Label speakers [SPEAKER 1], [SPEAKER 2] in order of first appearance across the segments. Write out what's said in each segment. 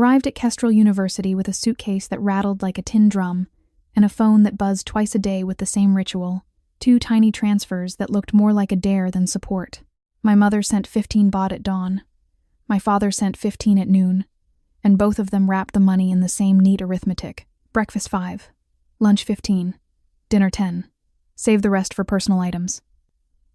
[SPEAKER 1] arrived at Kestrel University with a suitcase that rattled like a tin drum and a phone that buzzed twice a day with the same ritual, 2 tiny transfers that looked more like a dare than support. My mother sent 15 baht at dawn. My father sent 15 at noon, and both of them wrapped the money in the same neat arithmetic. Breakfast 5, lunch 15, dinner 10. Save the rest for personal items.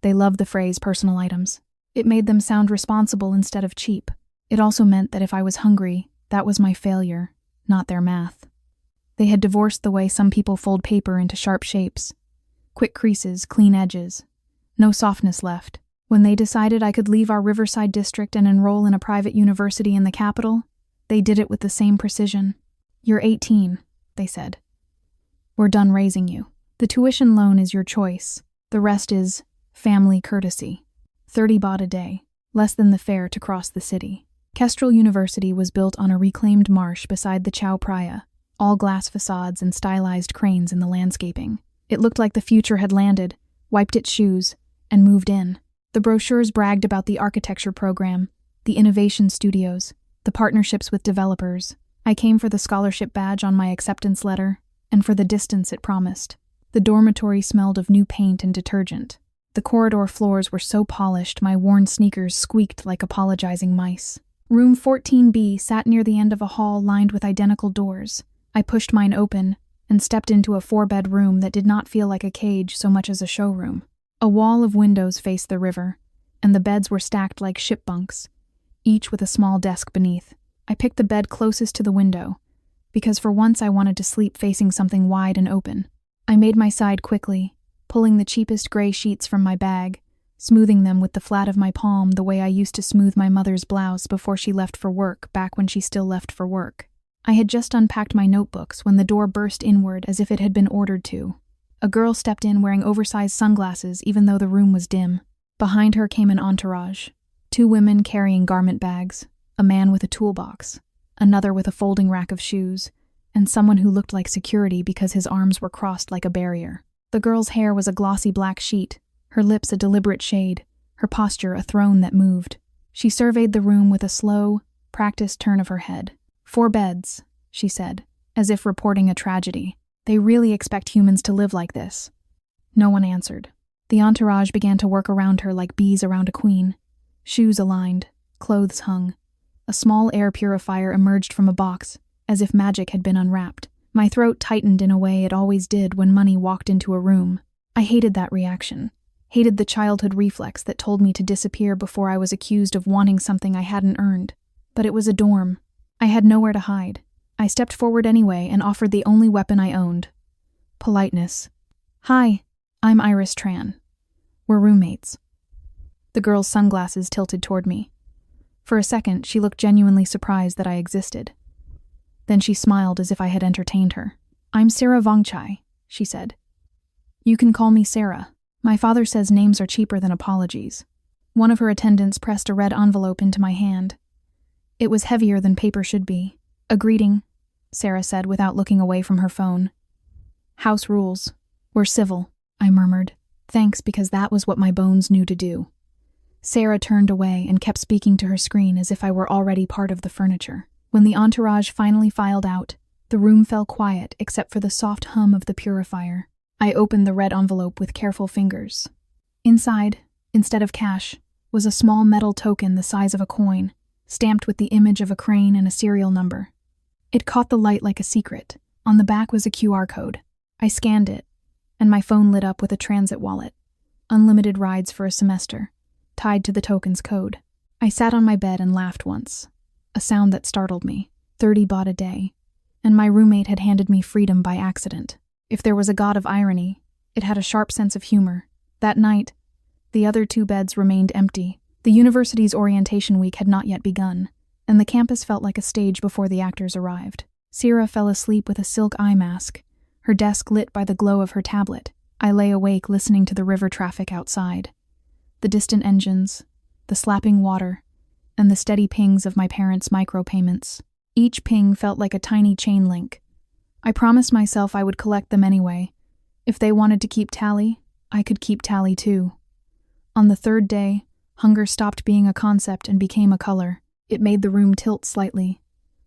[SPEAKER 1] They loved the phrase personal items. It made them sound responsible instead of cheap. It also meant that if I was hungry, that was my failure, not their math. They had divorced the way some people fold paper into sharp shapes. Quick creases, clean edges. No softness left. When they decided I could leave our Riverside district and enroll in a private university in the capital, they did it with the same precision. "You're 18, they said. "We're done raising you. The tuition loan is your choice. The rest is family courtesy. 30 baht a day, less than the fare to cross the city." Kestrel University was built on a reclaimed marsh beside the Chao Phraya, all glass facades and stylized cranes in the landscaping. It looked like the future had landed, wiped its shoes, and moved in. The brochures bragged about the architecture program, the innovation studios, the partnerships with developers. I came for the scholarship badge on my acceptance letter, and for the distance it promised. The dormitory smelled of new paint and detergent. The corridor floors were so polished my worn sneakers squeaked like apologizing mice. Room 14B sat near the end of a hall lined with identical doors. I pushed mine open and stepped into a 4-bed room that did not feel like a cage so much as a showroom. A wall of windows faced the river, and the beds were stacked like ship bunks, each with a small desk beneath. I picked the bed closest to the window, because for once I wanted to sleep facing something wide and open. I made my side quickly, pulling the cheapest gray sheets from my bag, smoothing them with the flat of my palm the way I used to smooth my mother's blouse before she left for work, back when she still left for work. I had just unpacked my notebooks when the door burst inward as if it had been ordered to. A girl stepped in wearing oversized sunglasses even though the room was dim. Behind her came an entourage. 2 women carrying garment bags, a man with a toolbox, another with a folding rack of shoes, and someone who looked like security because his arms were crossed like a barrier. The girl's hair was a glossy black sheet, her lips a deliberate shade, her posture a throne that moved. She surveyed the room with a slow, practiced turn of her head. 4 beds, she said, as if reporting a tragedy. They really expect humans to live like this. No one answered. The entourage began to work around her like bees around a queen. Shoes aligned, clothes hung. A small air purifier emerged from a box, as if magic had been unwrapped. My throat tightened in a way it always did when money walked into a room. I hated that reaction. Hated the childhood reflex that told me to disappear before I was accused of wanting something I hadn't earned. But it was a dorm. I had nowhere to hide. I stepped forward anyway and offered the only weapon I owned. Politeness. "Hi, I'm Iris Tran. We're roommates." The girl's sunglasses tilted toward me. For a second, she looked genuinely surprised that I existed. Then she smiled as if I had entertained her. "I'm Sarah Vongchai," she said. "You can call me Sarah. My father says names are cheaper than apologies." One of her attendants pressed a red envelope into my hand. It was heavier than paper should be. "A greeting," Sarah said without looking away from her phone. "House rules. We're civil," I murmured. Thanks, because that was what my bones knew to do. Sarah turned away and kept speaking to her screen as if I were already part of the furniture. When the entourage finally filed out, the room fell quiet except for the soft hum of the purifier. I opened the red envelope with careful fingers. Inside, instead of cash, was a small metal token the size of a coin, stamped with the image of a crane and a serial number. It caught the light like a secret. On the back was a QR code. I scanned it, and my phone lit up with a transit wallet. Unlimited rides for a semester, tied to the token's code. I sat on my bed and laughed once, a sound that startled me. 30 baht a day, and my roommate had handed me freedom by accident. If there was a god of irony, it had a sharp sense of humor. That night, the other 2 beds remained empty. The university's orientation week had not yet begun, and the campus felt like a stage before the actors arrived. Sierra fell asleep with a silk eye mask, her desk lit by the glow of her tablet. I lay awake listening to the river traffic outside. The distant engines, the slapping water, and the steady pings of my parents' micropayments. Each ping felt like a tiny chain link. I promised myself I would collect them anyway. If they wanted to keep tally, I could keep tally too. On the 3rd day, hunger stopped being a concept and became a color. It made the room tilt slightly.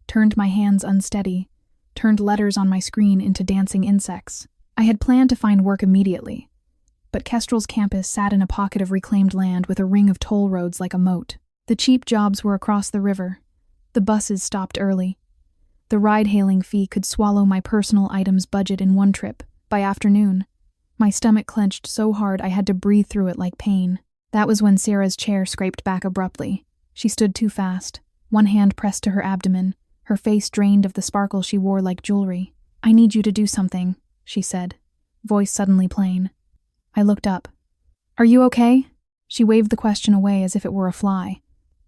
[SPEAKER 1] turned my hands unsteady, turned letters on my screen into dancing insects. I had planned to find work immediately, but Kestrel's campus sat in a pocket of reclaimed land with a ring of toll roads like a moat. The cheap jobs were across the river. The buses stopped early. The ride-hailing fee could swallow my personal items budget in one trip. By afternoon, my stomach clenched so hard I had to breathe through it like pain. That was when Sarah's chair scraped back abruptly. She stood too fast, one hand pressed to her abdomen, her face drained of the sparkle she wore like jewelry. "I need you to do something," she said, voice suddenly plain. I looked up. "Are you okay?" She waved the question away as if it were a fly.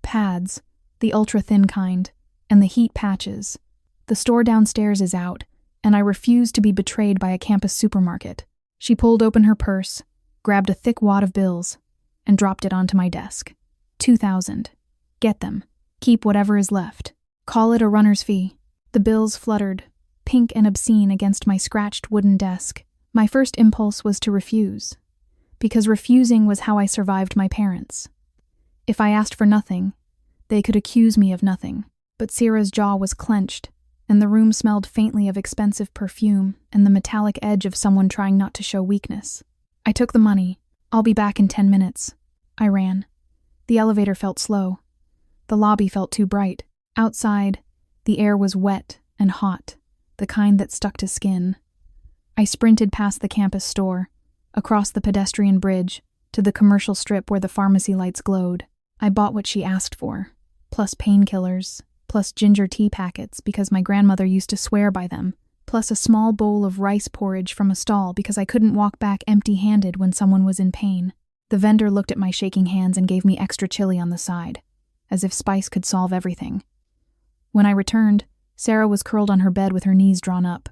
[SPEAKER 1] "Pads, the ultra-thin kind, and the heat patches. The store downstairs is out, and I refuse to be betrayed by a campus supermarket." She pulled open her purse, grabbed a thick wad of bills, and dropped it onto my desk. 2,000. Get them. Keep whatever is left. Call it a runner's fee. The bills fluttered, pink and obscene against my scratched wooden desk. My first impulse was to refuse, because refusing was how I survived my parents. If I asked for nothing, they could accuse me of nothing. But Sierra's jaw was clenched, and the room smelled faintly of expensive perfume and the metallic edge of someone trying not to show weakness. I took the money. "I'll be back in 10 minutes. I ran. The elevator felt slow. The lobby felt too bright. Outside, the air was wet and hot, the kind that stuck to skin. I sprinted past the campus store, across the pedestrian bridge, to the commercial strip where the pharmacy lights glowed. I bought what she asked for, plus painkillers, plus ginger tea packets because my grandmother used to swear by them, plus a small bowl of rice porridge from a stall because I couldn't walk back empty-handed when someone was in pain. The vendor looked at my shaking hands and gave me extra chili on the side, as if spice could solve everything. When I returned, Sarah was curled on her bed with her knees drawn up.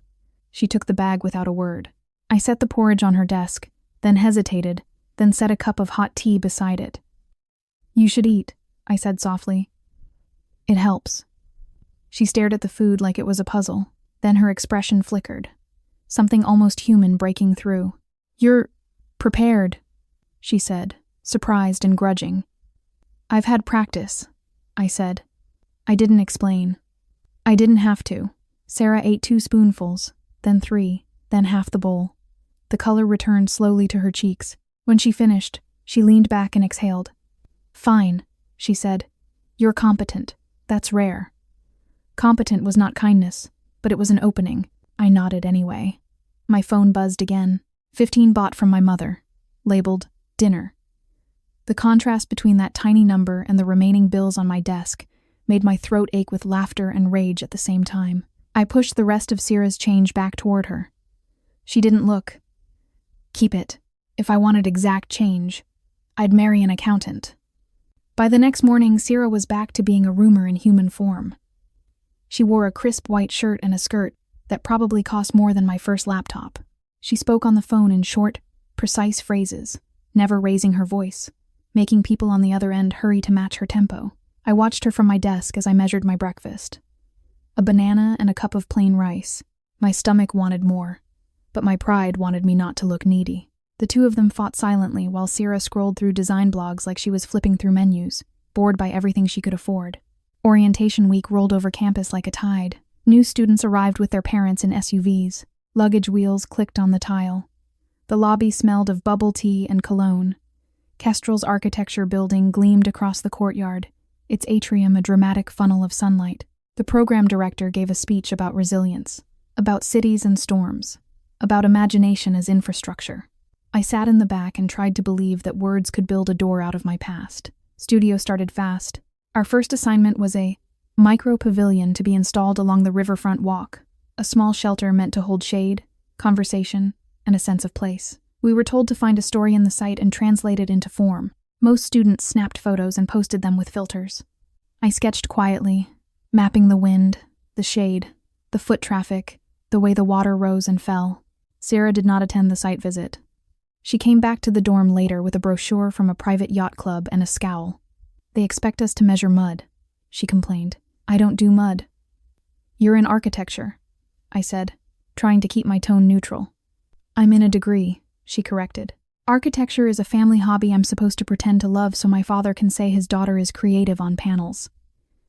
[SPEAKER 1] She took the bag without a word. I set the porridge on her desk, then hesitated, then set a cup of hot tea beside it. "You should eat," I said softly. "It helps." She stared at the food like it was a puzzle. Then her expression flickered, something almost human breaking through. "You're prepared," she said, surprised and grudging. "I've had practice," I said. I didn't explain. I didn't have to. Sarah ate 2 spoonfuls, then 3, then half the bowl. The color returned slowly to her cheeks. When she finished, she leaned back and exhaled. "Fine," she said. "You're competent. That's rare." Competent was not kindness, but it was an opening. I nodded anyway. My phone buzzed again. 15 bought from my mother, labeled dinner. The contrast between that tiny number and the remaining bills on my desk made my throat ache with laughter and rage at the same time. I pushed the rest of Sierra's change back toward her. She didn't look. "Keep it. If I wanted exact change, I'd marry an accountant." By the next morning, Sierra was back to being a rumor in human form. She wore a crisp white shirt and a skirt that probably cost more than my first laptop. She spoke on the phone in short, precise phrases, never raising her voice, making people on the other end hurry to match her tempo. I watched her from my desk as I measured my breakfast. A banana and a cup of plain rice. My stomach wanted more, but my pride wanted me not to look needy. The two of them fought silently while Sierra scrolled through design blogs like she was flipping through menus, bored by everything she could afford. Orientation week rolled over campus like a tide. New students arrived with their parents in SUVs. Luggage wheels clicked on the tile. The lobby smelled of bubble tea and cologne. Kestrel's architecture building gleamed across the courtyard, its atrium a dramatic funnel of sunlight. The program director gave a speech about resilience, about cities and storms, about imagination as infrastructure. I sat in the back and tried to believe that words could build a door out of my past. Studio started fast. Our first assignment was a micro-pavilion to be installed along the riverfront walk, a small shelter meant to hold shade, conversation, and a sense of place. We were told to find a story in the site and translate it into form. Most students snapped photos and posted them with filters. I sketched quietly, mapping the wind, the shade, the foot traffic, the way the water rose and fell. Sarah did not attend the site visit. She came back to the dorm later with a brochure from a private yacht club and a scowl. "They expect us to measure mud," she complained. "I don't do mud." "You're in architecture," I said, trying to keep my tone neutral. "I'm in a degree," she corrected. "Architecture is a family hobby I'm supposed to pretend to love so my father can say his daughter is creative on panels."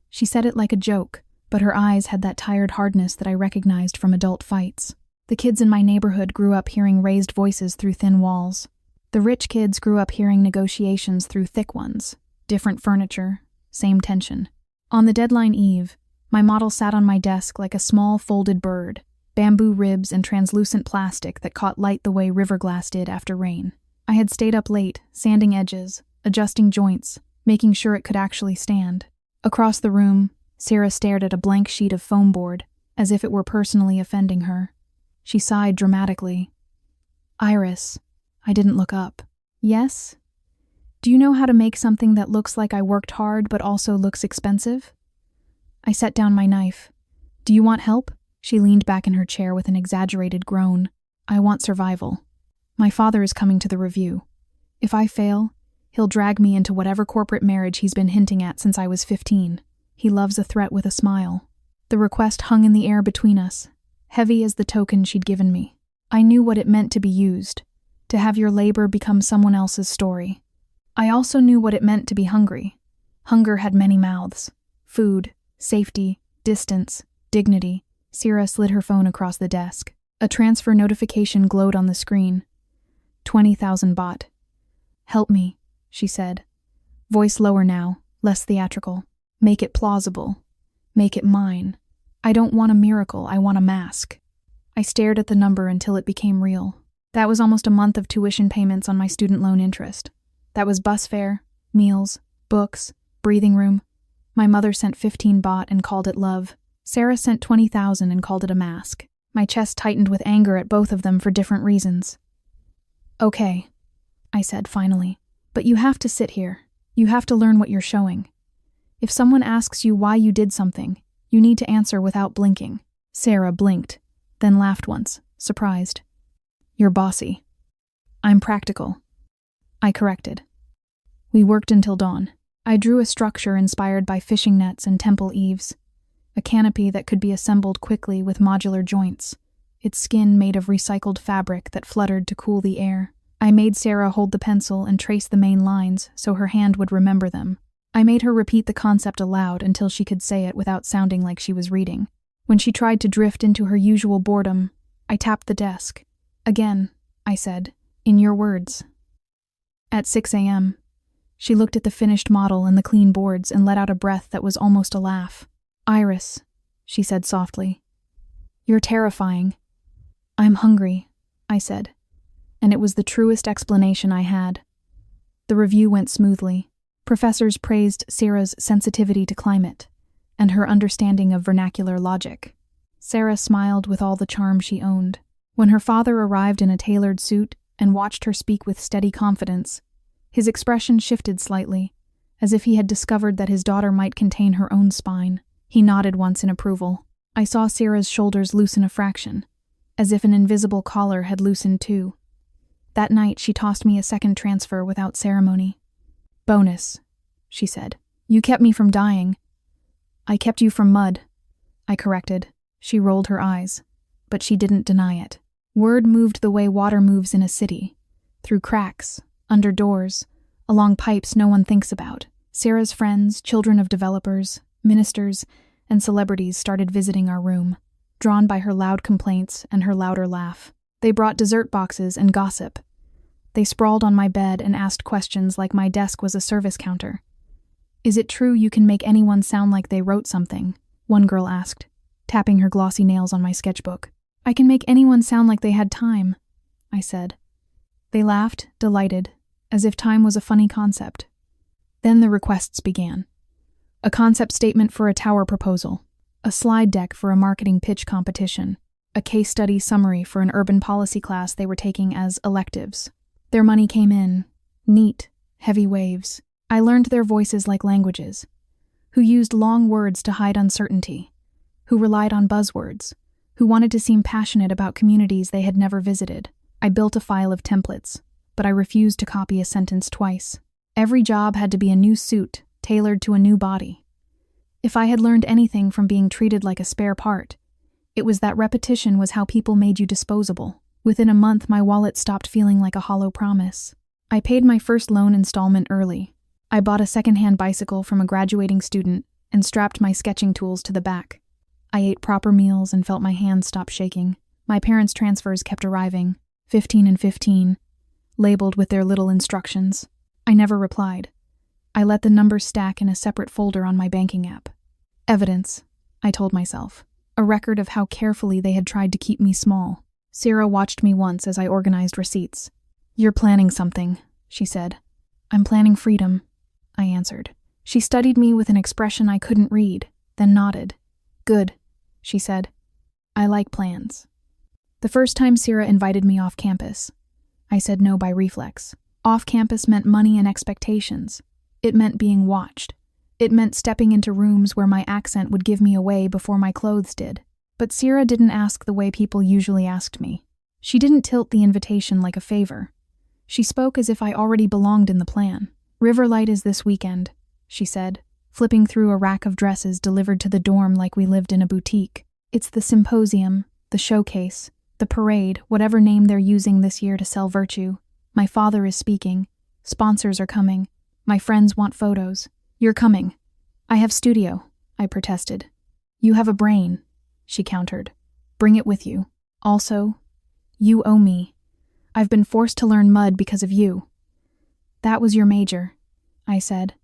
[SPEAKER 1] She said it like a joke, but her eyes had that tired hardness that I recognized from adult fights. The kids in my neighborhood grew up hearing raised voices through thin walls. The rich kids grew up hearing negotiations through thick ones. Different furniture, same tension. On the deadline eve, my model sat on my desk like a small folded bird, bamboo ribs and translucent plastic that caught light the way river glass did after rain. I had stayed up late, sanding edges, adjusting joints, making sure it could actually stand. Across the room, Sarah stared at a blank sheet of foam board, as if it were personally offending her. She sighed dramatically. "Iris." I didn't look up. "Yes? Do you know how to make something that looks like I worked hard but also looks expensive?" I set down my knife. "Do you want help?" She leaned back in her chair with an exaggerated groan. "I want survival. My father is coming to the review. If I fail, he'll drag me into whatever corporate marriage he's been hinting at since I was 15. He loves a threat with a smile." The request hung in the air between us, heavy as the token she'd given me. I knew what it meant to be used, to have your labor become someone else's story. I also knew what it meant to be hungry. Hunger had many mouths. Food, safety, distance, dignity. Sarah slid her phone across the desk. A transfer notification glowed on the screen. 20,000 baht. "Help me," she said. Voice lower now, less theatrical. "Make it plausible. Make it mine. I don't want a miracle, I want a mask." I stared at the number until it became real. That was almost a month of tuition payments on my student loan interest. That was bus fare, meals, books, breathing room. My mother sent 15 baht and called it love. Sarah sent 20,000 and called it a mask. My chest tightened with anger at both of them for different reasons. "Okay," I said finally. "But you have to sit here. You have to learn what you're showing. If someone asks you why you did something, you need to answer without blinking." Sarah blinked, then laughed once, surprised. "You're bossy." "I'm practical," I corrected. We worked until dawn. I drew a structure inspired by fishing nets and temple eaves. A canopy that could be assembled quickly with modular joints, its skin made of recycled fabric that fluttered to cool the air. I made Sarah hold the pencil and trace the main lines so her hand would remember them. I made her repeat the concept aloud until she could say it without sounding like she was reading. When she tried to drift into her usual boredom, I tapped the desk. "Again," I said, "in your words." At 6 a.m., she looked at the finished model and the clean boards and let out a breath that was almost a laugh. "Iris," she said softly, "you're terrifying." "I'm hungry," I said, and it was the truest explanation I had. The review went smoothly. Professors praised Sarah's sensitivity to climate and her understanding of vernacular logic. Sarah smiled with all the charm she owned. When her father arrived in a tailored suit and watched her speak with steady confidence, his expression shifted slightly, as if he had discovered that his daughter might contain her own spine. He nodded once in approval. I saw Sarah's shoulders loosen a fraction, as if an invisible collar had loosened too. That night she tossed me a second transfer without ceremony. "Bonus," she said. "You kept me from dying." "I kept you from mud," I corrected. She rolled her eyes, but she didn't deny it. Word moved the way water moves in a city, through cracks, under doors, along pipes no one thinks about. Sarah's friends, children of developers, ministers, and celebrities started visiting our room, drawn by her loud complaints and her louder laugh. They brought dessert boxes and gossip. They sprawled on my bed and asked questions like my desk was a service counter. "Is it true you can make anyone sound like they wrote something?" one girl asked, tapping her glossy nails on my sketchbook. "I can make anyone sound like they had time," I said. They laughed, delighted, as if time was a funny concept. Then the requests began. A concept statement for a tower proposal, a slide deck for a marketing pitch competition, a case study summary for an urban policy class they were taking as electives. Their money came in, neat, heavy waves. I learned their voices like languages, who used long words to hide uncertainty, who relied on buzzwords, who wanted to seem passionate about communities they had never visited. I built a file of templates, but I refused to copy a sentence twice. Every job had to be a new suit, tailored to a new body. If I had learned anything from being treated like a spare part, it was that repetition was how people made you disposable. Within a month, my wallet stopped feeling like a hollow promise. I paid my first loan installment early. I bought a secondhand bicycle from a graduating student and strapped my sketching tools to the back. I ate proper meals and felt my hands stop shaking. My parents' transfers kept arriving, 15 and 15, labeled with their little instructions. I never replied. I let the numbers stack in a separate folder on my banking app. Evidence, I told myself. A record of how carefully they had tried to keep me small. Sarah watched me once as I organized receipts. "You're planning something," she said. "I'm planning freedom," I answered. She studied me with an expression I couldn't read, then nodded. "Good," she said. "I like plans." The first time Sarah invited me off campus, I said no by reflex. Off campus meant money and expectations. It meant being watched. It meant stepping into rooms where my accent would give me away before my clothes did. But Sarah didn't ask the way people usually asked me. She didn't tilt the invitation like a favor. She spoke as if I already belonged in the plan. "Riverlight is this weekend," she said, flipping through a rack of dresses delivered to the dorm like we lived in a boutique. "It's the symposium, the showcase, the parade, whatever name they're using this year to sell virtue. My father is speaking. Sponsors are coming. My friends want photos. You're coming." "I have studio," I protested. "You have a brain," she countered. "Bring it with you. Also, you owe me. I've been forced to learn mud because of you." "That was your major," I said.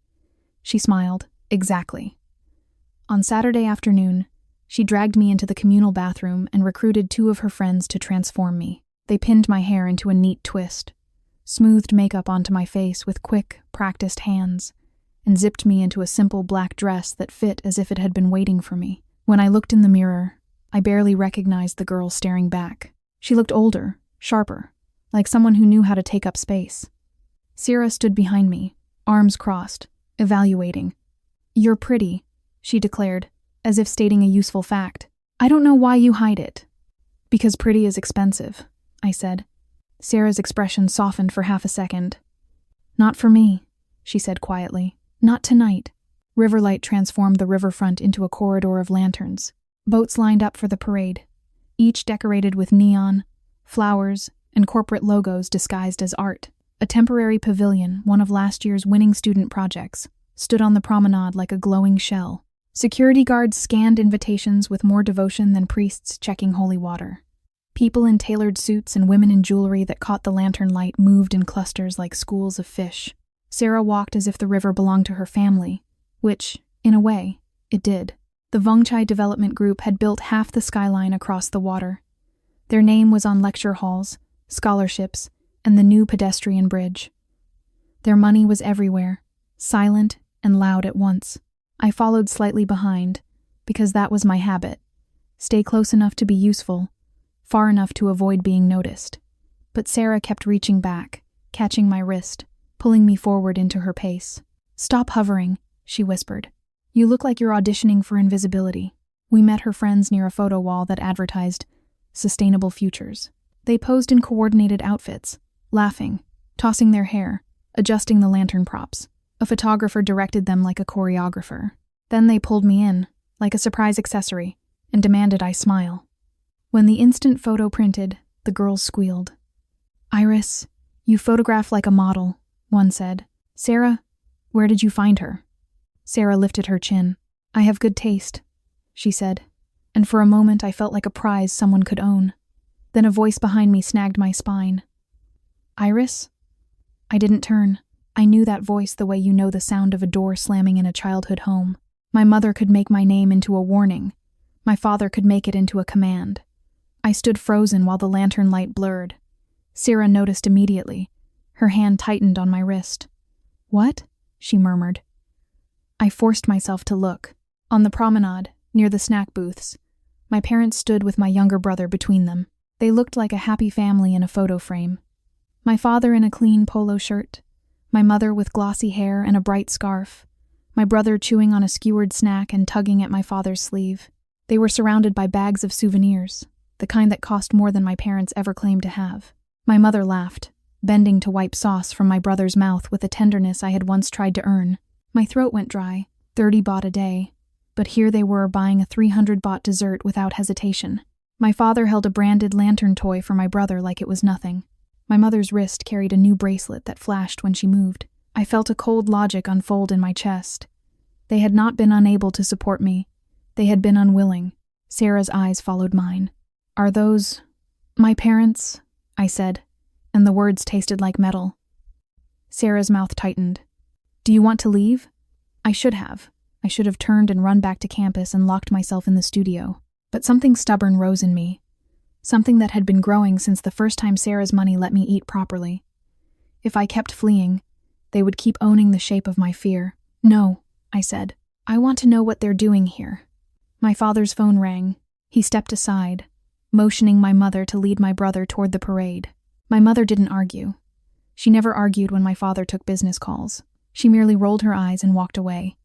[SPEAKER 1] She smiled. "Exactly." On Saturday afternoon, she dragged me into the communal bathroom and recruited 2 of her friends to transform me. They pinned my hair into a neat twist, smoothed makeup onto my face with quick, practiced hands, and zipped me into a simple black dress that fit as if it had been waiting for me. When I looked in the mirror, I barely recognized the girl staring back. She looked older, sharper, like someone who knew how to take up space. Sarah stood behind me, arms crossed, evaluating. "You're pretty," she declared, as if stating a useful fact. "I don't know why you hide it." "Because pretty is expensive," I said. Sarah's expression softened for half a second. "Not for me," she said quietly. "Not tonight." Riverlight transformed the riverfront into a corridor of lanterns. Boats lined up for the parade, each decorated with neon, flowers, and corporate logos disguised as art. A temporary pavilion, one of last year's winning student projects, stood on the promenade like a glowing shell. Security guards scanned invitations with more devotion than priests checking holy water. People in tailored suits and women in jewelry that caught the lantern light moved in clusters like schools of fish. Sarah walked as if the river belonged to her family, which, in a way, it did. The Vongchai Development Group had built half the skyline across the water. Their name was on lecture halls, scholarships, and the new pedestrian bridge. Their money was everywhere, silent and loud at once. I followed slightly behind, because that was my habit. Stay close enough to be useful, far enough to avoid being noticed. But Sarah kept reaching back, catching my wrist, pulling me forward into her pace. "Stop hovering," she whispered. "You look like you're auditioning for invisibility." We met her friends near a photo wall that advertised sustainable futures. They posed in coordinated outfits, laughing, tossing their hair, adjusting the lantern props. A photographer directed them like a choreographer. Then they pulled me in, like a surprise accessory, and demanded I smile. When the instant photo printed, the girls squealed. "Iris, you photograph like a model," one said. "Sarah, where did you find her?" Sarah lifted her chin. "I have good taste," she said, and for a moment I felt like a prize someone could own. Then a voice behind me snagged my spine. "Iris?" I didn't turn. I knew that voice the way you know the sound of a door slamming in a childhood home. My mother could make my name into a warning. My father could make it into a command. I stood frozen while the lantern light blurred. Sarah noticed immediately. Her hand tightened on my wrist. "What?" she murmured. I forced myself to look. On the promenade, near the snack booths, my parents stood with my younger brother between them. They looked like a happy family in a photo frame. My father in a clean polo shirt, my mother with glossy hair and a bright scarf, my brother chewing on a skewered snack and tugging at my father's sleeve. They were surrounded by bags of souvenirs, the kind that cost more than my parents ever claimed to have. My mother laughed, bending to wipe sauce from my brother's mouth with a tenderness I had once tried to earn. My throat went dry, 30 baht a day, but here they were buying a 300 baht dessert without hesitation. My father held a branded lantern toy for my brother like it was nothing. My mother's wrist carried a new bracelet that flashed when she moved. I felt a cold logic unfold in my chest. They had not been unable to support me. They had been unwilling. Sarah's eyes followed mine. Are those my parents? I said, and the words tasted like metal. Sarah's mouth tightened. Do you want to leave? I should have. I should have turned and run back to campus and locked myself in the studio. But something stubborn rose in me. Something that had been growing since the first time Sarah's money let me eat properly. If I kept fleeing, they would keep owning the shape of my fear. No, I said. I want to know what they're doing here. My father's phone rang. He stepped aside, motioning my mother to lead my brother toward the parade. My mother didn't argue. She never argued when my father took business calls. She merely rolled her eyes and walked away,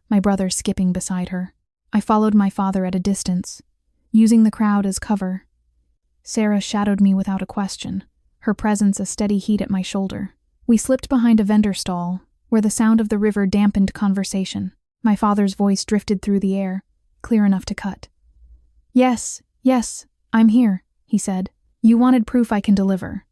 [SPEAKER 1] my brother skipping beside her. I followed my father at a distance, using the crowd as cover. Sarah shadowed me without a question, her presence a steady heat at my shoulder. We slipped behind a vendor stall, where the sound of the river dampened conversation. My father's voice drifted through the air, clear enough to cut. Yes, I'm here, he said. You wanted proof I can deliver.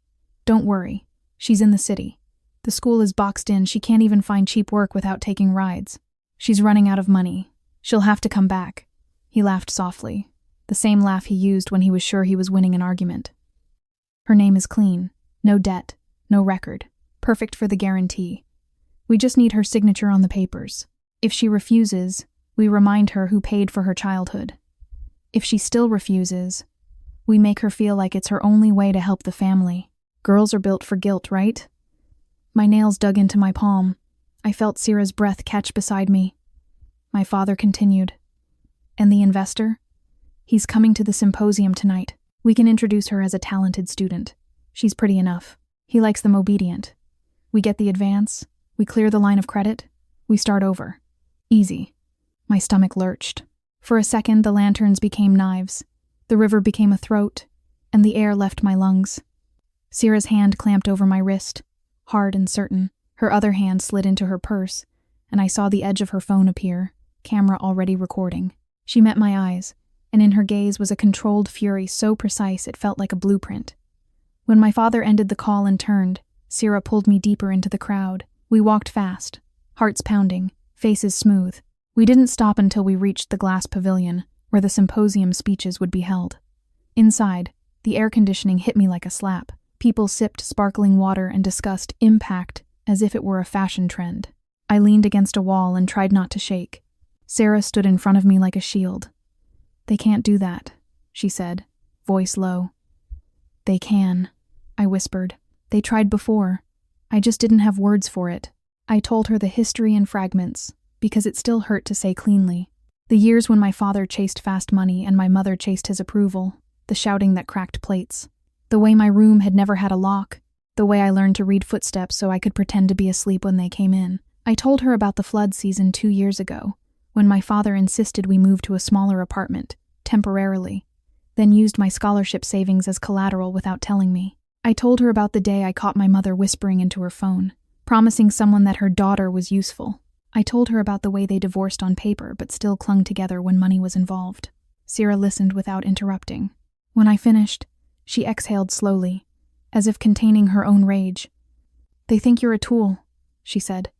[SPEAKER 1] Don't worry, she's in the city. The school is boxed in, she can't even find cheap work without taking rides. She's running out of money. She'll have to come back. He laughed softly, the same laugh he used when he was sure he was winning an argument. Her name is clean, no debt, no record, perfect for the guarantee. We just need her signature on the papers. If she refuses, we remind her who paid for her childhood. If she still refuses, we make her feel like it's her only way to help the family. Girls are built for guilt, right? My nails dug into my palm. I felt Sarah's breath catch beside me. My father continued. And the investor? He's coming to the symposium tonight. We can introduce her as a talented student. She's pretty enough. He likes them obedient. We get the advance. We clear the line of credit. We start over. Easy. My stomach lurched. For a second, the lanterns became knives. The river became a throat, and the air left my lungs. Sarah's hand clamped over my wrist, hard and certain. Her other hand slid into her purse, and I saw the edge of her phone appear, camera already recording. She met my eyes, and in her gaze was a controlled fury so precise it felt like a blueprint. When my father ended the call and turned, Sarah pulled me deeper into the crowd. We walked fast, hearts pounding, faces smooth. We didn't stop until we reached the glass pavilion, where the symposium speeches would be held. Inside, the air conditioning hit me like a slap. People sipped sparkling water and discussed impact as if it were a fashion trend. I leaned against a wall and tried not to shake. Sarah stood in front of me like a shield. They can't do that, she said, voice low. They can, I whispered. They tried before. I just didn't have words for it. I told her the history in fragments, because it still hurt to say cleanly. The years when my father chased fast money and my mother chased his approval, the shouting that cracked plates, the way my room had never had a lock, the way I learned to read footsteps so I could pretend to be asleep when they came in. I told her about the flood season 2 years ago, when my father insisted we move to a smaller apartment, temporarily, then used my scholarship savings as collateral without telling me. I told her about the day I caught my mother whispering into her phone, promising someone that her daughter was useful. I told her about the way they divorced on paper but still clung together when money was involved. Sarah listened without interrupting. When I finished, she exhaled slowly, as if containing her own rage. They think you're a tool, she said.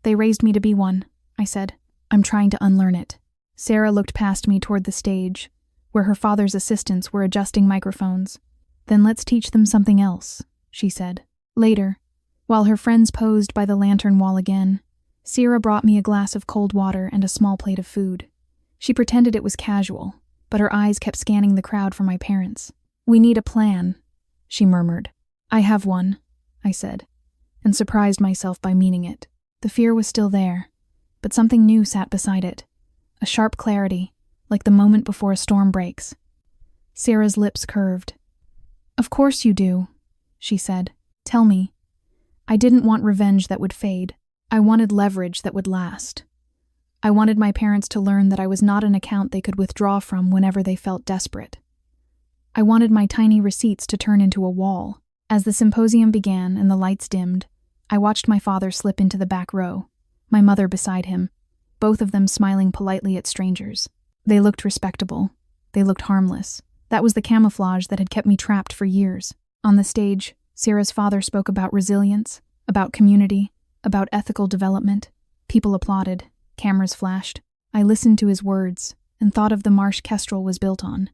[SPEAKER 1] They raised me to be one, I said. I'm trying to unlearn it. Sarah looked past me toward the stage, where her father's assistants were adjusting microphones. Then let's teach them something else, she said. Later, while her friends posed by the lantern wall again, Sarah brought me a glass of cold water and a small plate of food. She pretended it was casual, but her eyes kept scanning the crowd for my parents. We need a plan, she murmured. I have one, I said, and surprised myself by meaning it. The fear was still there, but something new sat beside it, a sharp clarity, like the moment before a storm breaks. Sarah's lips curved. Of course you do, she said. Tell me. I didn't want revenge that would fade. I wanted leverage that would last. I wanted my parents to learn that I was not an account they could withdraw from whenever they felt desperate. I wanted my tiny receipts to turn into a wall. As the symposium began and the lights dimmed, I watched my father slip into the back row, my mother beside him, both of them smiling politely at strangers. They looked respectable. They looked harmless. That was the camouflage that had kept me trapped for years. On the stage, Sarah's father spoke about resilience, about community, about ethical development. People applauded. Cameras flashed. I listened to his words, and thought of the marsh Kestrel was built on,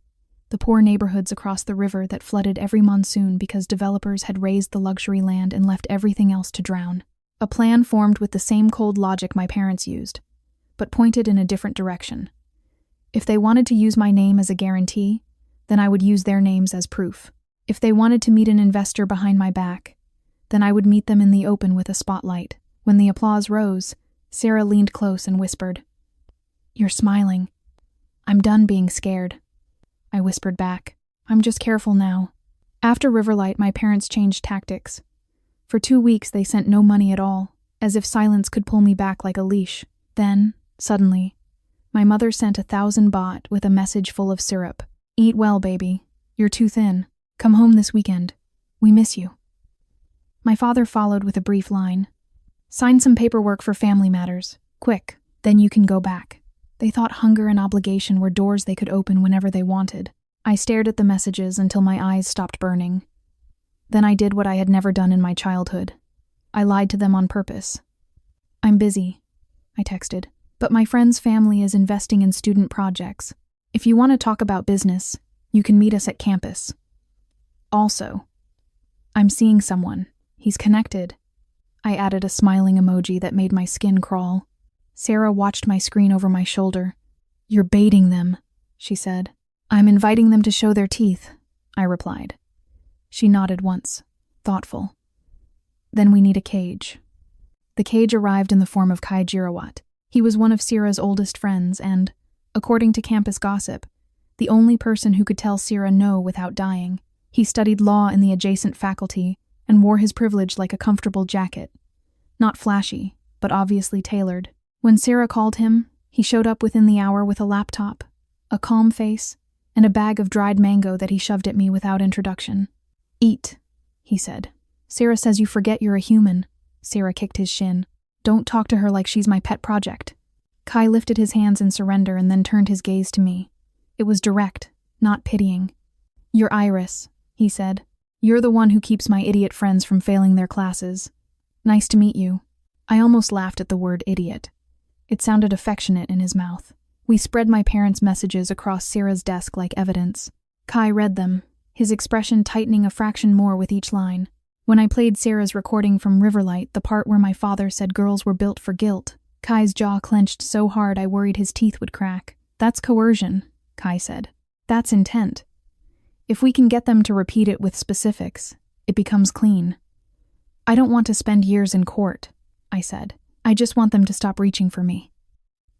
[SPEAKER 1] the poor neighborhoods across the river that flooded every monsoon because developers had raised the luxury land and left everything else to drown. A plan formed with the same cold logic my parents used, but pointed in a different direction. If they wanted to use my name as a guarantee, then I would use their names as proof. If they wanted to meet an investor behind my back, then I would meet them in the open with a spotlight. When the applause rose, Sarah leaned close and whispered, "You're smiling." "I'm done being scared," I whispered back. "I'm just careful now." After Riverlight, my parents changed tactics. For 2 weeks, they sent no money at all, as if silence could pull me back like a leash. Then, suddenly, my mother sent 1,000 baht with a message full of syrup. "Eat well, baby. You're too thin. Come home this weekend. We miss you." My father followed with a brief line. "Sign some paperwork for family matters. Quick, then you can go back." They thought hunger and obligation were doors they could open whenever they wanted. I stared at the messages until my eyes stopped burning. Then I did what I had never done in my childhood. I lied to them on purpose. "I'm busy," I texted, "but my friend's family is investing in student projects. If you want to talk about business, you can meet us at campus. Also, I'm seeing someone. He's connected." I added a smiling emoji that made my skin crawl. Sarah watched my screen over my shoulder. "You're baiting them," she said. "I'm inviting them to show their teeth," I replied. She nodded once, thoughtful. "Then we need a cage." The cage arrived in the form of Kai Jirawat. He was one of Sira's oldest friends and, according to campus gossip, the only person who could tell Sira no without dying. He studied law in the adjacent faculty and wore his privilege like a comfortable jacket. Not flashy, but obviously tailored. When Sira called him, he showed up within the hour with a laptop, a calm face, and a bag of dried mango that he shoved at me without introduction. "Eat," he said. "Sira says you forget you're a human." Sira kicked his shin. "Don't talk to her like she's my pet project." Kai lifted his hands in surrender and then turned his gaze to me. It was direct, not pitying. "You're Iris," he said. "You're the one who keeps my idiot friends from failing their classes. Nice to meet you." I almost laughed at the word idiot. It sounded affectionate in his mouth. We spread my parents' messages across Sira's desk like evidence. Kai read them, his expression tightening a fraction more with each line. When I played Sira's recording from Riverlight, the part where my father said girls were built for guilt, Kai's jaw clenched so hard I worried his teeth would crack. "That's coercion," Kai said. "That's intent. If we can get them to repeat it with specifics, it becomes clean." "I don't want to spend years in court," I said. "I just want them to stop reaching for me."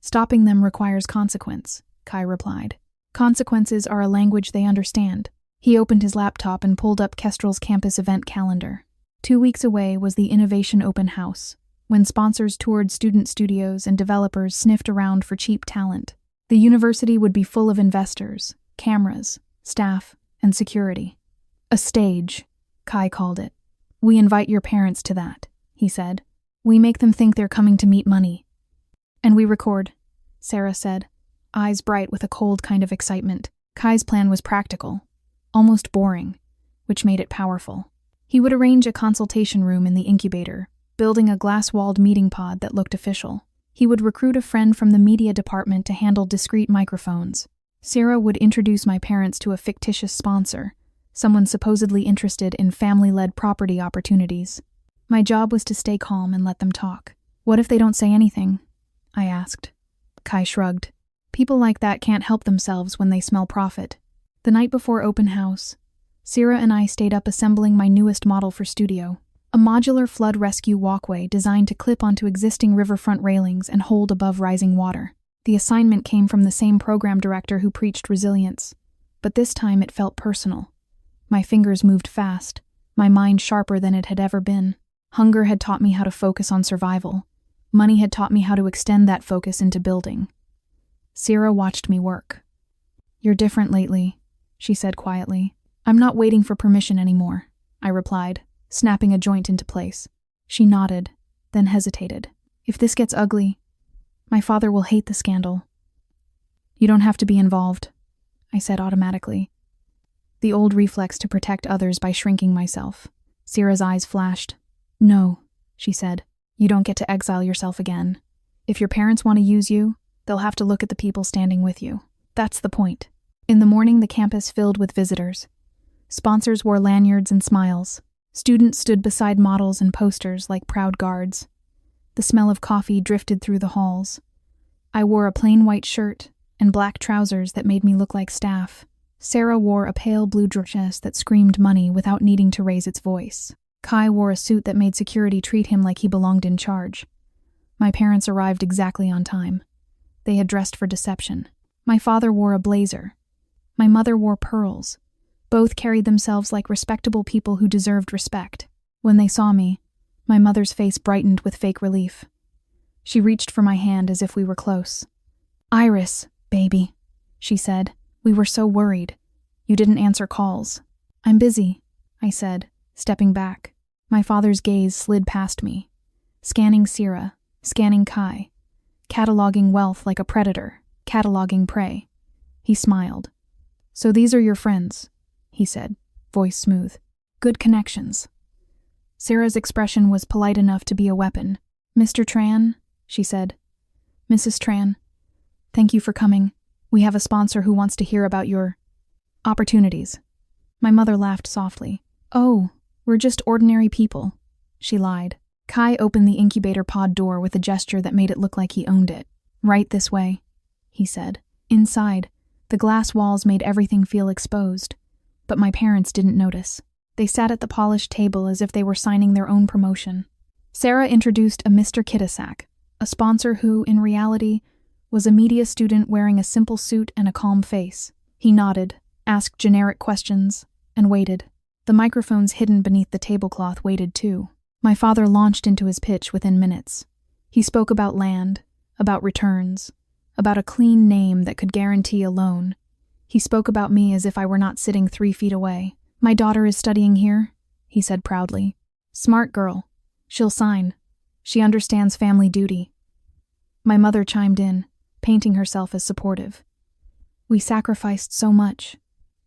[SPEAKER 1] "Stopping them requires consequence," Kai replied. "Consequences are a language they understand." He opened his laptop and pulled up Kestrel's campus event calendar. 2 weeks away was the Innovation Open House, when sponsors toured student studios and developers sniffed around for cheap talent. The university would be full of investors, cameras, staff, and security. "A stage," Kai called it. "We invite your parents to that," he said. "We make them think they're coming to meet money." "And we record," Sarah said, eyes bright with a cold kind of excitement. Kai's plan was practical, almost boring, which made it powerful. He would arrange a consultation room in the incubator, building a glass-walled meeting pod that looked official. He would recruit a friend from the media department to handle discreet microphones. Sarah would introduce my parents to a fictitious sponsor, someone supposedly interested in family-led property opportunities. My job was to stay calm and let them talk. "What if they don't say anything?" I asked. Kai shrugged. "People like that can't help themselves when they smell profit." The night before open house, Sarah and I stayed up assembling my newest model for studio, a modular flood rescue walkway designed to clip onto existing riverfront railings and hold above rising water. The assignment came from the same program director who preached resilience, but this time it felt personal. My fingers moved fast, my mind sharper than it had ever been. Hunger had taught me how to focus on survival. Money had taught me how to extend that focus into building. Sarah watched me work. "You're different lately," she said quietly. "I'm not waiting for permission anymore," I replied, snapping a joint into place. She nodded, then hesitated. "If this gets ugly, my father will hate the scandal." "You don't have to be involved," I said automatically. The old reflex to protect others by shrinking myself. Sarah's eyes flashed. "No," she said. "You don't get to exile yourself again. If your parents want to use you, they'll have to look at the people standing with you." That's the point. In the morning, the campus filled with visitors. Sponsors wore lanyards and smiles. Students stood beside models and posters like proud guards. The smell of coffee drifted through the halls. I wore a plain white shirt and black trousers that made me look like staff. Sarah wore a pale blue dress that screamed money without needing to raise its voice. Kai wore a suit that made security treat him like he belonged in charge. My parents arrived exactly on time. They had dressed for deception. My father wore a blazer. My mother wore pearls. Both carried themselves like respectable people who deserved respect. When they saw me, my mother's face brightened with fake relief. She reached for my hand as if we were close. "Iris, baby," she said. "We were so worried. You didn't answer calls." "I'm busy," I said, stepping back. My father's gaze slid past me, scanning Sierra, scanning Kai, cataloging wealth like a predator, cataloging prey. He smiled. "So these are your friends," he said, voice smooth. "Good connections." Sarah's expression was polite enough to be a weapon. "Mr. Tran," she said. "Mrs. Tran, thank you for coming. We have a sponsor who wants to hear about your opportunities." My mother laughed softly. "Oh, we're just ordinary people," she lied. Kai opened the incubator pod door with a gesture that made it look like he owned it. "Right this way," he said. Inside, the glass walls made everything feel exposed, but my parents didn't notice. They sat at the polished table as if they were signing their own promotion. Sarah introduced a Mr. Kitasak, a sponsor who, in reality, was a media student wearing a simple suit and a calm face. He nodded, asked generic questions, and waited. The microphones hidden beneath the tablecloth waited too. My father launched into his pitch within minutes. He spoke about land, about returns, about a clean name that could guarantee a loan. He spoke about me as if I were not sitting 3 feet away. "My daughter is studying here," he said proudly. "Smart girl. She'll sign. She understands family duty." My mother chimed in, painting herself as supportive. "We sacrificed so much,"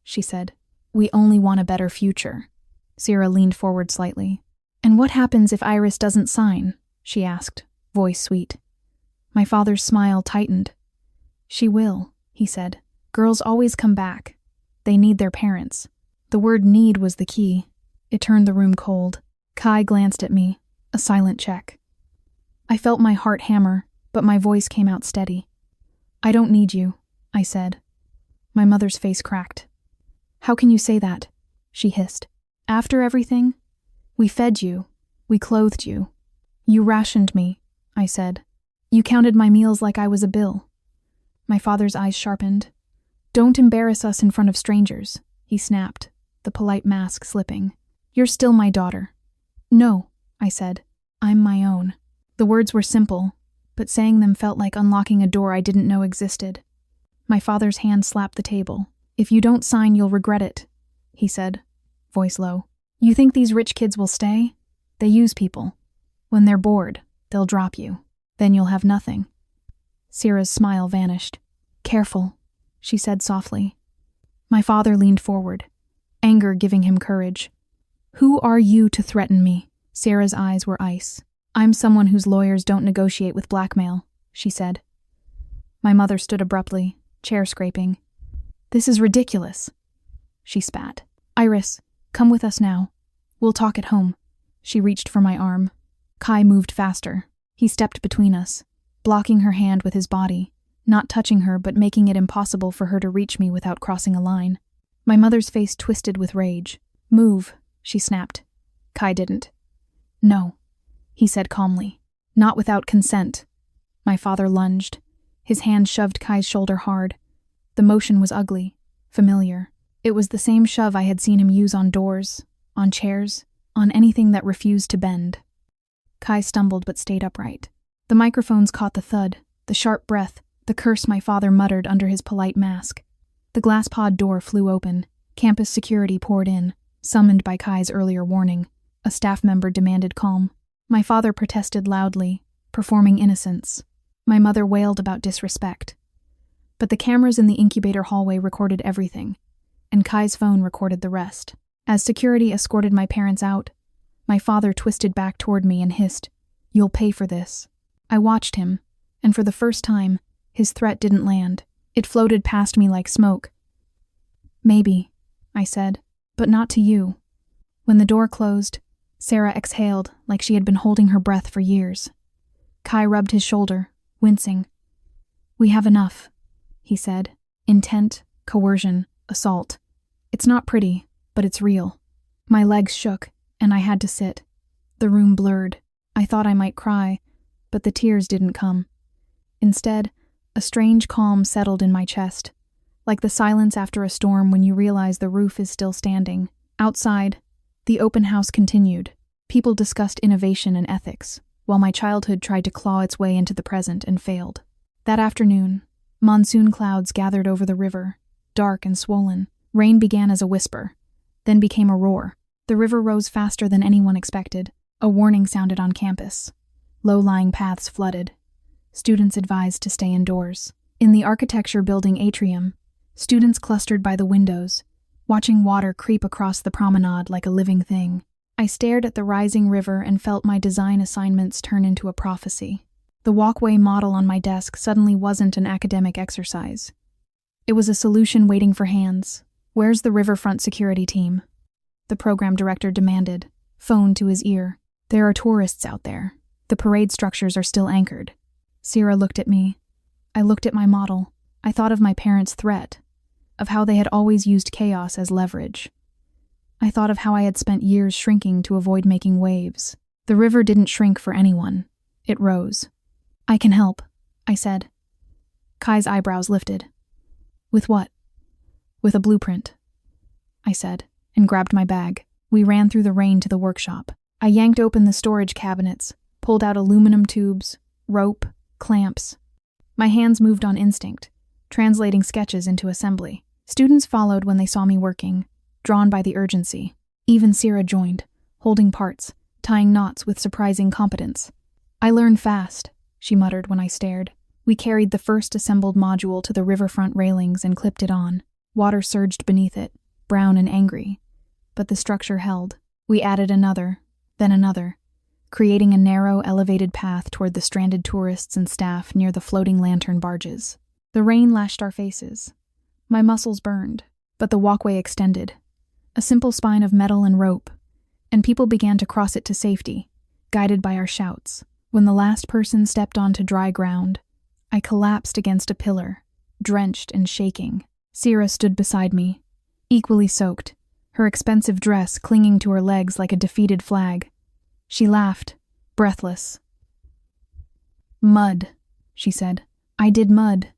[SPEAKER 1] she said. "We only want a better future." Sarah leaned forward slightly. "And what happens if Iris doesn't sign?" she asked, voice sweet. My father's smile tightened. "She will," he said. "Girls always come back. They need their parents." The word need was the key. It turned the room cold. Kai glanced at me, a silent check. I felt my heart hammer, but my voice came out steady. "I don't need you," I said. My mother's face cracked. "How can you say that?" she hissed. "After everything? We fed you. We clothed you. You rationed me," I said. "You counted my meals like I was a bill." My father's eyes sharpened. "Don't embarrass us in front of strangers," he snapped, the polite mask slipping. "You're still my daughter." "No," I said. "I'm my own." The words were simple, but saying them felt like unlocking a door I didn't know existed. My father's hand slapped the table. "If you don't sign, you'll regret it," he said, voice low. "You think these rich kids will stay? They use people. When they're bored, they'll drop you. Then you'll have nothing." Sierra's smile vanished. "Careful," she said softly. My father leaned forward, anger giving him courage. "Who are you to threaten me?" Sarah's eyes were ice. "I'm someone whose lawyers don't negotiate with blackmail," she said. My mother stood abruptly, chair scraping. "This is ridiculous," she spat. "Iris, come with us now. We'll talk at home." She reached for my arm. Kai moved faster. He stepped between us, blocking her hand with his body, not touching her but making it impossible for her to reach me without crossing a line. My mother's face twisted with rage. "Move," she snapped. Kai didn't. "No," he said calmly. "Not without consent." My father lunged. His hand shoved Kai's shoulder hard. The motion was ugly, familiar. It was the same shove I had seen him use on doors, on chairs, on anything that refused to bend. Kai stumbled but stayed upright. The microphones caught the thud, the sharp breath, the curse my father muttered under his polite mask. The glass pod door flew open. Campus security poured in, summoned by Kai's earlier warning. A staff member demanded calm. My father protested loudly, performing innocence. My mother wailed about disrespect. But the cameras in the incubator hallway recorded everything, and Kai's phone recorded the rest. As security escorted my parents out, my father twisted back toward me and hissed, "You'll pay for this." I watched him, and for the first time, his threat didn't land. It floated past me like smoke. Maybe, I said, but not to you. When the door closed, Sarah exhaled like she had been holding her breath for years. Kai rubbed his shoulder, wincing. We have enough, he said. Intent, coercion, assault. It's not pretty, but it's real. My legs shook, and I had to sit. The room blurred. I thought I might cry, but the tears didn't come. Instead, a strange calm settled in my chest, like the silence after a storm when you realize the roof is still standing. Outside, the open house continued. People discussed innovation and ethics, while my childhood tried to claw its way into the present and failed. That afternoon, monsoon clouds gathered over the river, dark and swollen. Rain began as a whisper, then became a roar. The river rose faster than anyone expected. A warning sounded on campus. Low-lying paths flooded. Students advised to stay indoors. In the architecture building atrium, students clustered by the windows, watching water creep across the promenade like a living thing. I stared at the rising river and felt my design assignments turn into a prophecy. The walkway model on my desk suddenly wasn't an academic exercise. It was a solution waiting for hands. Where's the riverfront security team? The program director demanded, phone to his ear. There are tourists out there. The parade structures are still anchored. Sierra looked at me. I looked at my model. I thought of my parents' threat, of how they had always used chaos as leverage. I thought of how I had spent years shrinking to avoid making waves. The river didn't shrink for anyone. It rose. I can help, I said. Kai's eyebrows lifted. With what? With a blueprint, I said, and grabbed my bag. We ran through the rain to the workshop. I yanked open the storage cabinets, pulled out aluminum tubes, rope, clamps. My hands moved on instinct, translating sketches into assembly. Students followed when they saw me working, drawn by the urgency. Even Sierra joined, holding parts, tying knots with surprising competence. I learned fast, she muttered when I stared. We carried the first assembled module to the riverfront railings and clipped it on. Water surged beneath it, brown and angry. But the structure held. We added another, then another, creating a narrow, elevated path toward the stranded tourists and staff near the floating lantern barges. The rain lashed our faces. My muscles burned, but the walkway extended, a simple spine of metal and rope, and people began to cross it to safety, guided by our shouts. When the last person stepped onto dry ground, I collapsed against a pillar, drenched and shaking. Sierra stood beside me, equally soaked, her expensive dress clinging to her legs like a defeated flag. She laughed, breathless. Mud, she said. I did mud.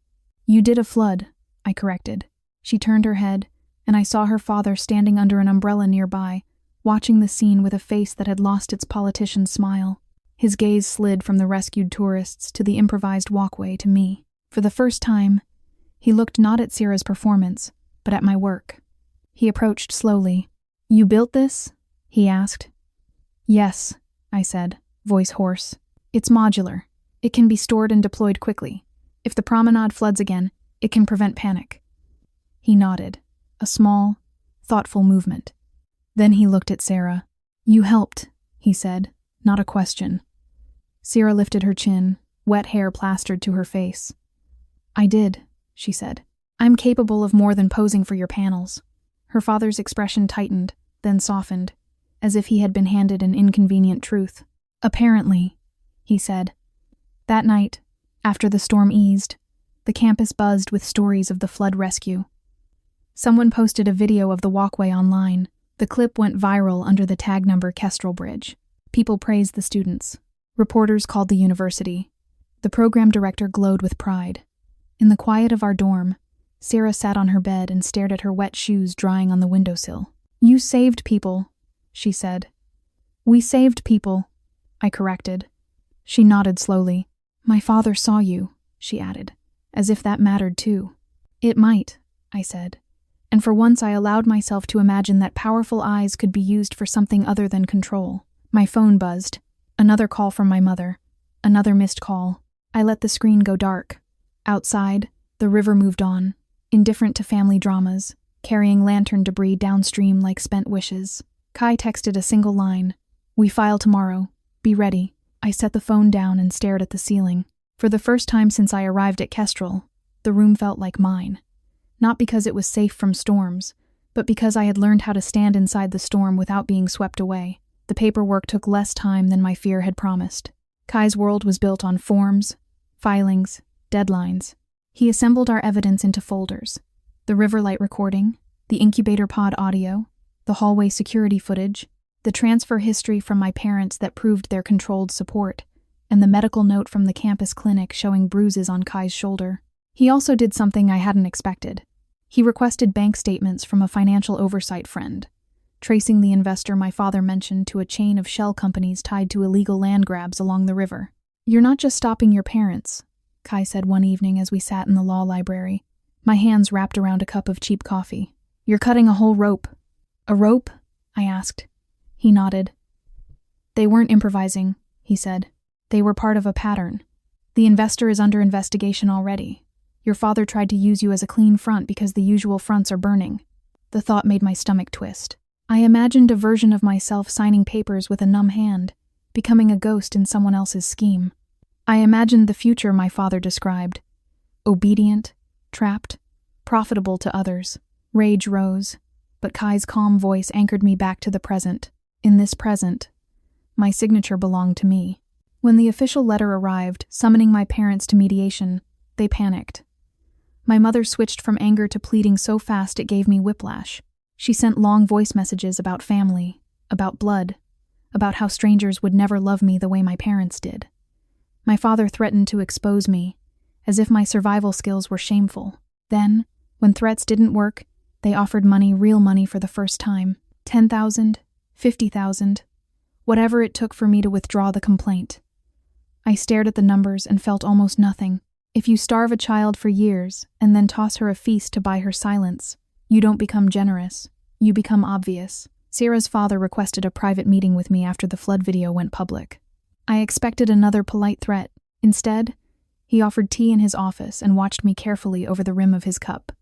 [SPEAKER 1] You did a flood, I corrected. She turned her head, and I saw her father standing under an umbrella nearby, watching the scene with a face that had lost its politician's smile. His gaze slid from the rescued tourists to the improvised walkway to me. For the first time, he looked not at Sierra's performance, but at my work. He approached slowly. You built this? He asked. Yes, I said, voice hoarse. It's modular. It can be stored and deployed quickly. If the promenade floods again, it can prevent panic. He nodded, a small, thoughtful movement. Then he looked at Sarah. You helped, he said, not a question. Sierra lifted her chin, wet hair plastered to her face. I did, she said. I'm capable of more than posing for your panels. Her father's expression tightened, then softened, as if he had been handed an inconvenient truth. Apparently, he said. That night, after the storm eased, the campus buzzed with stories of the flood rescue. Someone posted a video of the walkway online. The clip went viral under the tag number Kestrel Bridge. People praised the students. Reporters called the university. The program director glowed with pride. In the quiet of our dorm, Sarah sat on her bed and stared at her wet shoes drying on the windowsill. You saved people, she said. We saved people, I corrected. She nodded slowly. My father saw you, she added, as if that mattered too. It might, I said, and for once I allowed myself to imagine that powerful eyes could be used for something other than control. My phone buzzed. Another call from my mother. Another missed call. I let the screen go dark. Outside, the river moved on, indifferent to family dramas, carrying lantern debris downstream like spent wishes. Kai texted a single line. We file tomorrow. Be ready. I set the phone down and stared at the ceiling. For the first time since I arrived at Kestrel, The room felt like mine. Not because it was safe from storms, but because I had learned how to stand inside the storm without being swept away. The paperwork took less time than my fear had promised. Kai's world was built on forms, filings, deadlines. He assembled our evidence into folders. The Riverlight recording, the incubator pod audio, the hallway security footage, the transfer history from my parents that proved their controlled support, and the medical note from the campus clinic showing bruises on Kai's shoulder. He also did something I hadn't expected. He requested bank statements from a financial oversight friend, tracing the investor my father mentioned to a chain of shell companies tied to illegal land grabs along the river. "You're not just stopping your parents," Kai said one evening as we sat in the law library, my hands wrapped around a cup of cheap coffee. "You're cutting a whole rope." "A rope?" I asked. He nodded. "They weren't improvising," he said. "They were part of a pattern. The investor is under investigation already. Your father tried to use you as a clean front because the usual fronts are burning." The thought made my stomach twist. I imagined a version of myself signing papers with a numb hand, becoming a ghost in someone else's scheme. I imagined the future my father described. Obedient, trapped, profitable to others. Rage rose, but Kai's calm voice anchored me back to the present. In this present, my signature belonged to me. When the official letter arrived, summoning my parents to mediation, they panicked. My mother switched from anger to pleading so fast it gave me whiplash. She sent long voice messages about family, about blood, about how strangers would never love me the way my parents did. My father threatened to expose me, as if my survival skills were shameful. Then, when threats didn't work, they offered money, real money for the first time. 10,000, 50,000, whatever it took for me to withdraw the complaint. I stared at the numbers and felt almost nothing. If you starve a child for years and then toss her a feast to buy her silence, you don't become generous, you become obvious. Sarah's father requested a private meeting with me after the flood video went public. I expected another polite threat. Instead, he offered tea in his office and watched me carefully over the rim of his cup.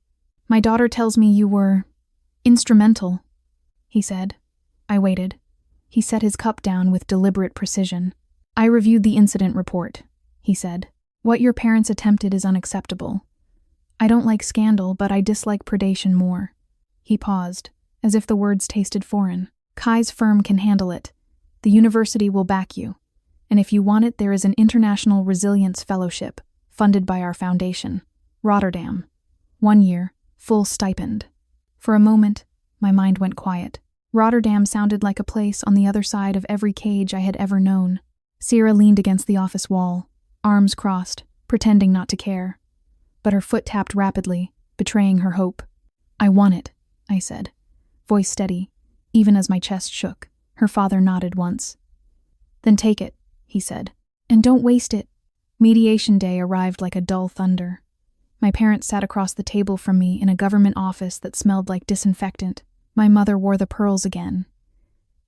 [SPEAKER 1] "My daughter tells me you were instrumental," he said. I waited. He set his cup down with deliberate precision. "I reviewed the incident report," he said. "What your parents attempted is unacceptable. I don't like scandal, but I dislike predation more." He paused, as if the words tasted foreign. "Kai's firm can handle it. The university will back you. And if you want it, there is an International Resilience Fellowship, funded by our foundation. Rotterdam. 1 year, full stipend." For a moment, my mind went quiet. Rotterdam sounded like a place on the other side of every cage I had ever known. Sarah leaned against the office wall, arms crossed, pretending not to care. But her foot tapped rapidly, betraying her hope. "I want it," I said, voice steady, even as my chest shook. Her father nodded once. "Then take it," he said, "and don't waste it." Mediation day arrived like a dull thunder. My parents sat across the table from me in a government office that smelled like disinfectant. My mother wore the pearls again,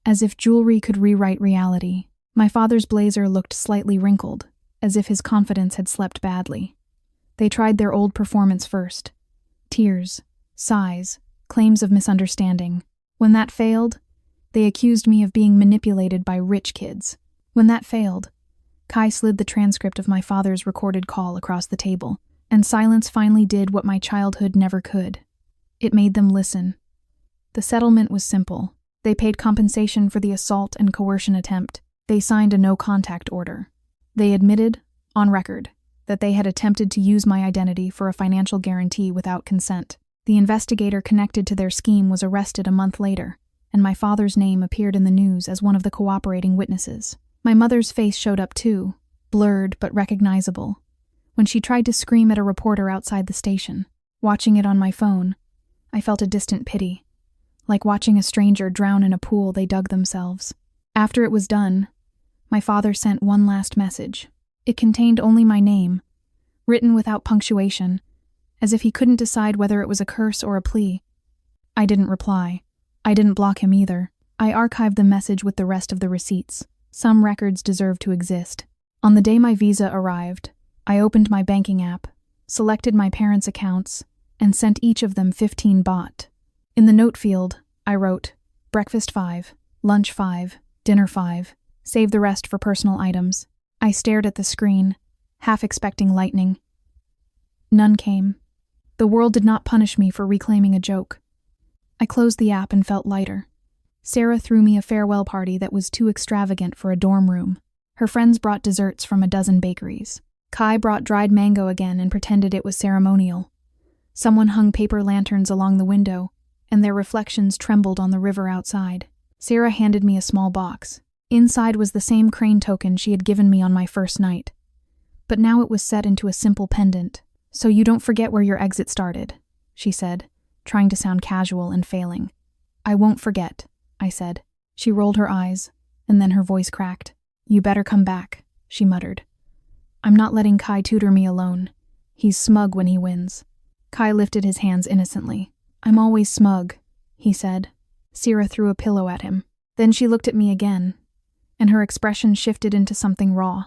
[SPEAKER 1] as if jewelry could rewrite reality. My father's blazer looked slightly wrinkled, as if his confidence had slept badly. They tried their old performance first. Tears, sighs, claims of misunderstanding. When that failed, they accused me of being manipulated by rich kids. When that failed, Kai slid the transcript of my father's recorded call across the table, and silence finally did what my childhood never could. It made them listen. The settlement was simple. They paid compensation for the assault and coercion attempt. They signed a no-contact order. They admitted, on record, that they had attempted to use my identity for a financial guarantee without consent. The investigator connected to their scheme was arrested a month later, and my father's name appeared in the news as one of the cooperating witnesses. My mother's face showed up too, blurred but recognizable, when she tried to scream at a reporter outside the station. Watching it on my phone, I felt a distant pity, like watching a stranger drown in a pool they dug themselves. After it was done, my father sent one last message. It contained only my name, written without punctuation, as if he couldn't decide whether it was a curse or a plea. I didn't reply. I didn't block him either. I archived the message with the rest of the receipts. Some records deserve to exist. On the day my visa arrived, I opened my banking app, selected my parents' accounts, and sent each of them 15 baht. In the note field, I wrote, breakfast 5, lunch 5, dinner 5, save the rest for personal items. I stared at the screen, half expecting lightning. None came. The world did not punish me for reclaiming a joke. I closed the app and felt lighter. Sarah threw me a farewell party that was too extravagant for a dorm room. Her friends brought desserts from a dozen bakeries. Kai brought dried mango again and pretended it was ceremonial. Someone hung paper lanterns along the window, and their reflections trembled on the river outside. Sarah handed me a small box. Inside was the same crane token she had given me on my first night. But now it was set into a simple pendant. "So you don't forget where your exit started," she said, trying to sound casual and failing. "I won't forget," I said. She rolled her eyes, and then her voice cracked. "You better come back," she muttered. "I'm not letting Kai tutor me alone. He's smug when he wins." Kai lifted his hands innocently. "I'm always smug," he said. Sarah threw a pillow at him. Then she looked at me again, and her expression shifted into something raw.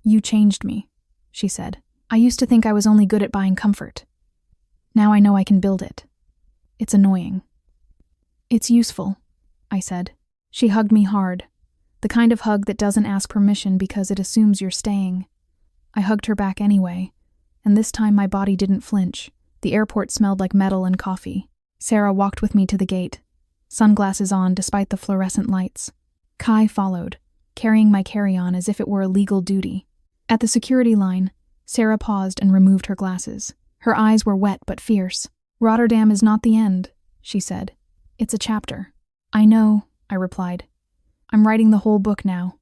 [SPEAKER 1] "You changed me," she said. "I used to think I was only good at buying comfort. Now I know I can build it. It's annoying." "It's useful," I said. She hugged me hard, the kind of hug that doesn't ask permission because it assumes you're staying. I hugged her back anyway, and this time my body didn't flinch. The airport smelled like metal and coffee. Sarah walked with me to the gate, sunglasses on despite the fluorescent lights. Kai followed, carrying my carry-on as if it were a legal duty. At the security line, Sarah paused and removed her glasses. Her eyes were wet but fierce. "Rotterdam is not the end," she said. "It's a chapter." "I know," I replied. "I'm writing the whole book now."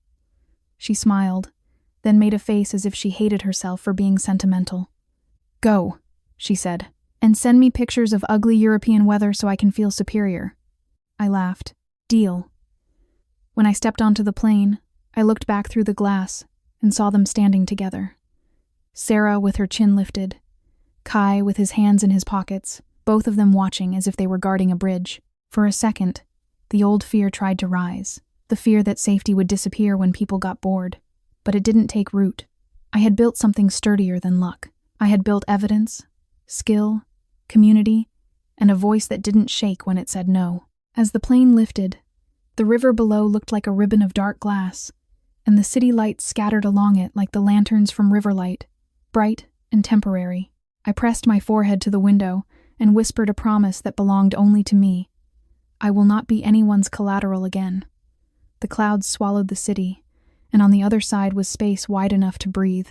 [SPEAKER 1] She smiled, then made a face as if she hated herself for being sentimental. "Go," she said, "and send me pictures of ugly European weather so I can feel superior." I laughed. "Deal." When I stepped onto the plane, I looked back through the glass and saw them standing together. Sarah with her chin lifted, Kai with his hands in his pockets, both of them watching as if they were guarding a bridge. For a second, the old fear tried to rise, the fear that safety would disappear when people got bored. But it didn't take root. I had built something sturdier than luck. I had built evidence, skill, community, and a voice that didn't shake when it said no. As the plane lifted, the river below looked like a ribbon of dark glass, and the city lights scattered along it like the lanterns from Riverlight, bright and temporary. I pressed my forehead to the window and whispered a promise that belonged only to me. I will not be anyone's collateral again. The clouds swallowed the city, and on the other side was space wide enough to breathe.